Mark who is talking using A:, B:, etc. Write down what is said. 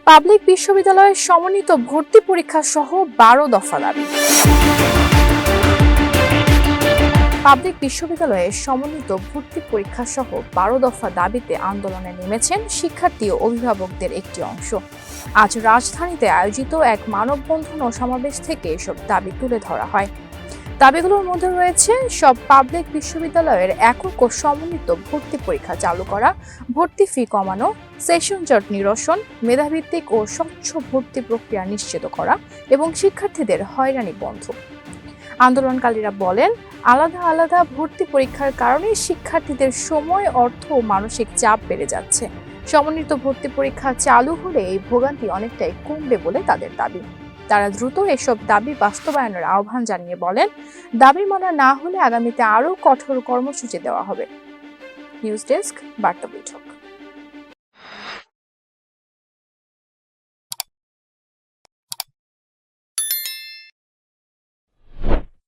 A: Public বিশ্ববিদ্যালয়ের সমন্বিত ভর্তি পরীক্ষা সহ 12 দফা দাবি। পাবলিক বিশ্ববিদ্যালয়ে সমন্বিত ভর্তি পরীক্ষা সহ 12 দফা দাবিতে আন্দোলনে নেমেছেন শিক্ষার্থী ও অভিভাবকদের একটি অংশ। আজ রাজধানীতে আয়োজিত এক মানববন্ধন ও সমাবেশ থেকে এসব দাবি তুলে ধরা হয়। দাবিগুলোর মধ্যে রয়েছে সব পাবলিক বিশ্ববিদ্যালয়ের একক ও সমন্বিত ভর্তি পরীক্ষা চালু করা, ভর্তি ফি কমানো, সেশন জট নিরসন, মেধাভিত্তিক ও স্বচ্ছ ভর্তি প্রক্রিয়া নিশ্চিত করা এবং শিক্ষার্থীদের হয়রানি বন্ধ। আন্দোলনকারীরা বলেন, আলাদা আলাদা ভর্তি পরীক্ষার কারণে শিক্ষার্থীদের সময়, অর্থ ও মানসিক চাপ বেড়ে যাচ্ছে। সমন্বিত ভর্তি পরীক্ষা চালু হলে এই ভোগান্তি অনেকটাই কমবে বলে তাদের দাবি। তারা দ্রুত এসব দাবি বাস্তবায়নের আহ্বান জানিয়ে বলেন, দাবি মানা না হলে আগামীতে আরও কঠোর কর্মসূচি দেওয়া হবে। নিউজ ডেস্ক, বার্তা বৈঠক।